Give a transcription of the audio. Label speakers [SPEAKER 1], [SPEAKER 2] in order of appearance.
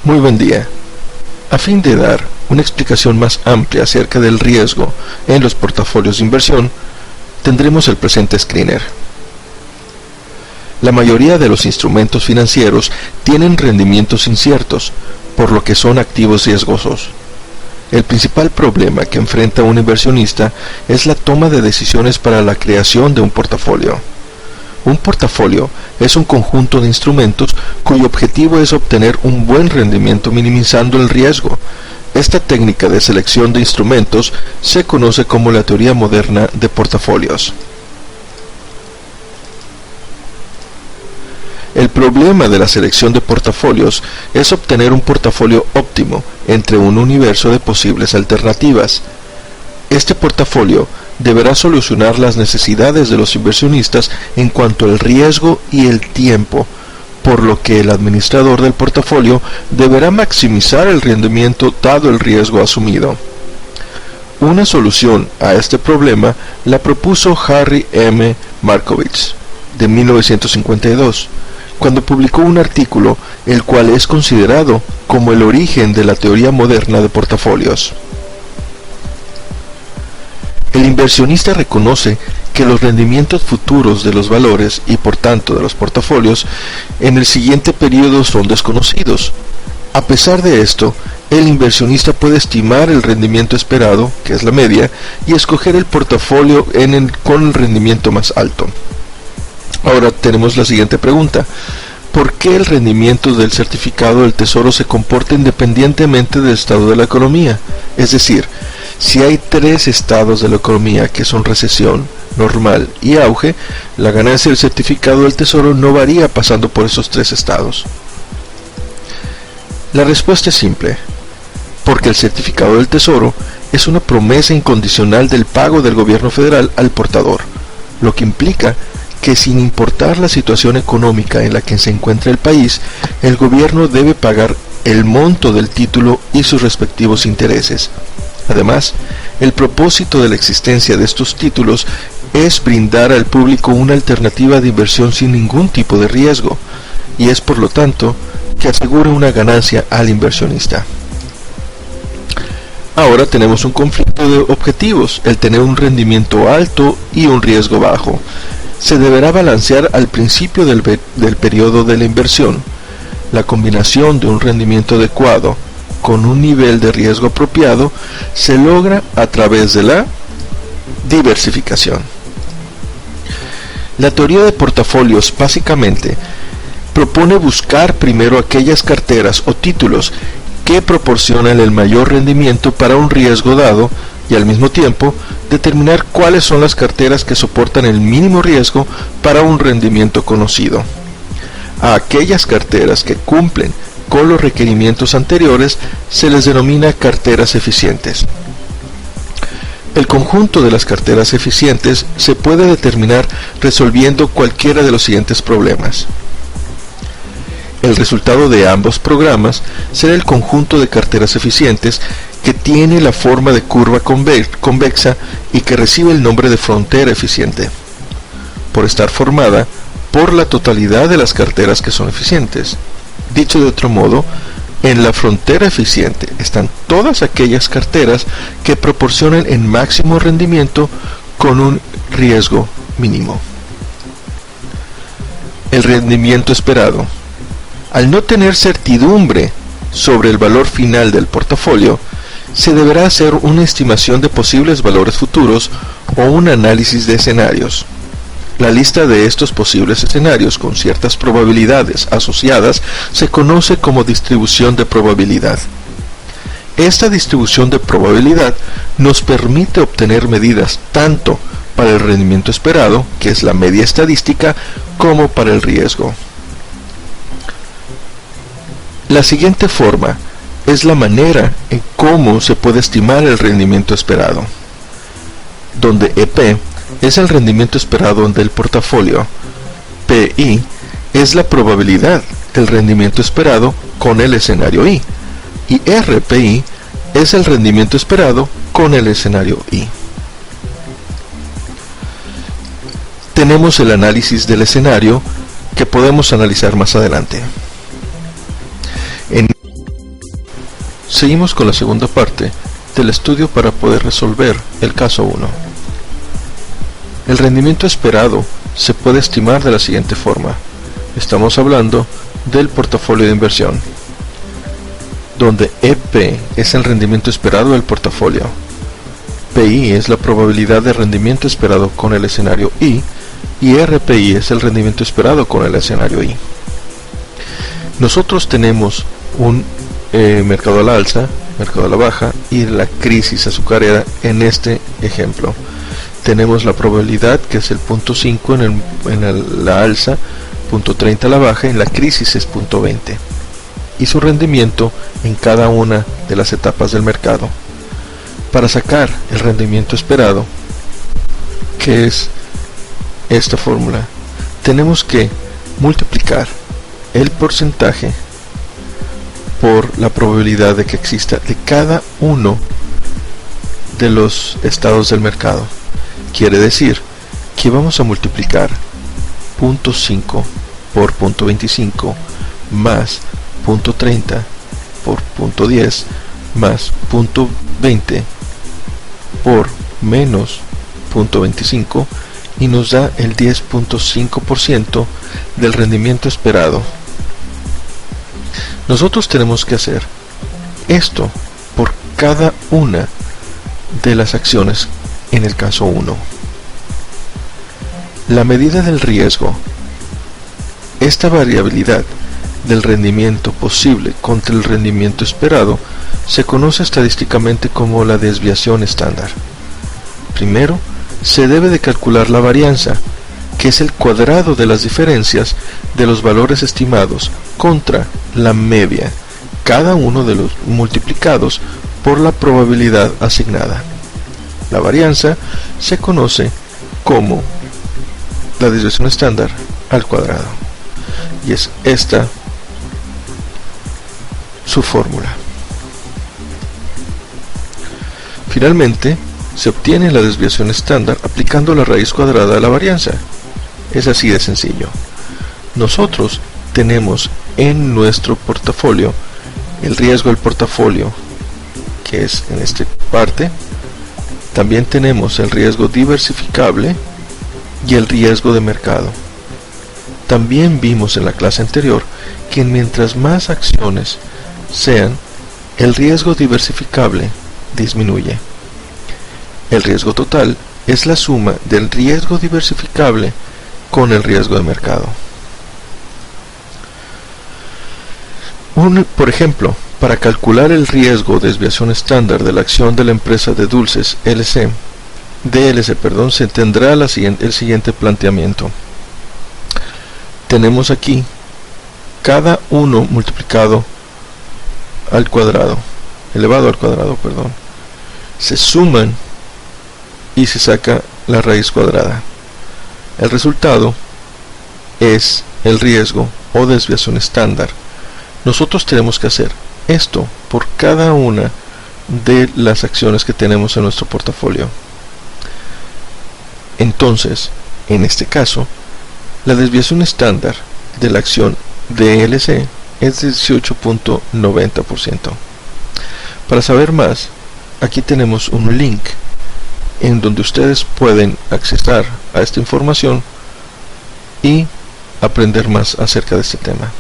[SPEAKER 1] Muy buen día. A fin de dar una explicación más amplia acerca del riesgo en los portafolios de inversión, tendremos el presente screener. La mayoría de los instrumentos financieros tienen rendimientos inciertos, por lo que son activos riesgosos. El principal problema que enfrenta un inversionista es la toma de decisiones para la creación de un portafolio. Un portafolio es un conjunto de instrumentos cuyo objetivo es obtener un buen rendimiento minimizando el riesgo. Esta técnica de selección de instrumentos se conoce como la teoría moderna de portafolios. El problema de la selección de portafolios es obtener un portafolio óptimo entre un universo de posibles alternativas. Este portafolio deberá solucionar las necesidades de los inversionistas en cuanto al riesgo y el tiempo, por lo que el administrador del portafolio deberá maximizar el rendimiento dado el riesgo asumido. Una solución a este problema la propuso Harry M. Markowitz de 1952, cuando publicó un artículo el cual es considerado como el origen de la teoría moderna de portafolios. El inversionista reconoce que los rendimientos futuros de los valores y por tanto de los portafolios en el siguiente periodo son desconocidos. A pesar de esto, el inversionista puede estimar el rendimiento esperado, que es la media, y escoger el portafolio con el rendimiento más alto. Ahora tenemos la siguiente pregunta: ¿por qué el rendimiento del certificado del Tesoro se comporta independientemente del estado de la economía? Es decir, si hay tres estados de la economía que son recesión, normal y auge, la ganancia del certificado del Tesoro no varía pasando por esos tres estados. La respuesta es simple: porque el certificado del Tesoro es una promesa incondicional del pago del gobierno federal al portador, lo que implica que sin importar la situación económica en la que se encuentra el país, el gobierno debe pagar el monto del título y sus respectivos intereses. Además, el propósito de la existencia de estos títulos es brindar al público una alternativa de inversión sin ningún tipo de riesgo, y es por lo tanto que asegura una ganancia al inversionista. Ahora tenemos un conflicto de objetivos, el tener un rendimiento alto y un riesgo bajo. Se deberá balancear al principio del periodo de la inversión. La combinación de un rendimiento adecuado con un nivel de riesgo apropiado se logra a través de la diversificación. La teoría de portafolios básicamente propone buscar primero aquellas carteras o títulos que proporcionan el mayor rendimiento para un riesgo dado y al mismo tiempo determinar cuáles son las carteras que soportan el mínimo riesgo para un rendimiento conocido. A aquellas carteras que cumplen con los requerimientos anteriores se les denomina carteras eficientes. El conjunto de las carteras eficientes se puede determinar resolviendo cualquiera de los siguientes problemas. El resultado de ambos programas será el conjunto de carteras eficientes que tiene la forma de curva convexa y que recibe el nombre de frontera eficiente, por estar formada por la totalidad de las carteras que son eficientes. Dicho de otro modo, en la frontera eficiente están todas aquellas carteras que proporcionan el máximo rendimiento con un riesgo mínimo. El rendimiento esperado. Al no tener certidumbre sobre el valor final del portafolio, se deberá hacer una estimación de posibles valores futuros o un análisis de escenarios. La lista de estos posibles escenarios con ciertas probabilidades asociadas se conoce como distribución de probabilidad. Esta distribución de probabilidad nos permite obtener medidas tanto para el rendimiento esperado, que es la media estadística, como para el riesgo. La siguiente forma es la manera en cómo se puede estimar el rendimiento esperado, donde EP es el rendimiento esperado del portafolio, PI es la probabilidad del rendimiento esperado con el escenario I, y RPI es el rendimiento esperado con el escenario I. Tenemos el análisis del escenario que podemos analizar más adelante. Seguimos con la segunda parte del estudio para poder resolver el caso 1. El rendimiento esperado se puede estimar de la siguiente forma. Estamos hablando del portafolio de inversión, donde EP es el rendimiento esperado del portafolio, PI es la probabilidad de rendimiento esperado con el escenario I, y RPI es el rendimiento esperado con el escenario I. Nosotros tenemos un mercado a la alza, mercado a la baja y la crisis azucarera en este ejemplo. Tenemos la probabilidad, que es el 0.5 en la alza, 0.30 a la baja, y en la crisis es 0.20, y su rendimiento en cada una de las etapas del mercado. Para sacar el rendimiento esperado, que es esta fórmula, tenemos que multiplicar el porcentaje por la probabilidad de que exista de cada uno de los estados del mercado. Quiere decir que vamos a multiplicar 0.5 por 0.25 más 0.30 por 0.10 más 0.20 por menos 0.25 y nos da el 10.5% del rendimiento esperado. Nosotros tenemos que hacer esto por cada una de las acciones en el caso 1. La medida del riesgo, esta variabilidad del rendimiento posible contra el rendimiento esperado, se conoce estadísticamente como la desviación estándar. Primero, se debe de calcular la varianza, que es el cuadrado de las diferencias de los valores estimados contra la media, cada uno de los multiplicados por la probabilidad asignada. La varianza se conoce como la desviación estándar al cuadrado, y es esta su fórmula. Finalmente, se obtiene la desviación estándar aplicando la raíz cuadrada de la varianza. Es así de sencillo. Nosotros tenemos en nuestro portafolio el riesgo del portafolio, que es en esta parte. También tenemos el riesgo diversificable y el riesgo de mercado. También vimos en la clase anterior que mientras más acciones sean, el riesgo diversificable disminuye. El riesgo total es la suma del riesgo diversificable con el riesgo de mercado. Por ejemplo, para calcular el riesgo de desviación estándar de la acción de la empresa de dulces DLC, se tendrá el siguiente planteamiento. Tenemos aquí cada uno multiplicado al cuadrado, elevado al cuadrado, se suman y se saca la raíz cuadrada. El resultado es el riesgo o desviación estándar. Nosotros tenemos que hacer esto por cada una de las acciones que tenemos en nuestro portafolio. Entonces, en este caso, la desviación estándar de la acción DLC es de 18.90%. Para saber más, aquí tenemos un link en donde ustedes pueden acceder a esta información y aprender más acerca de este tema.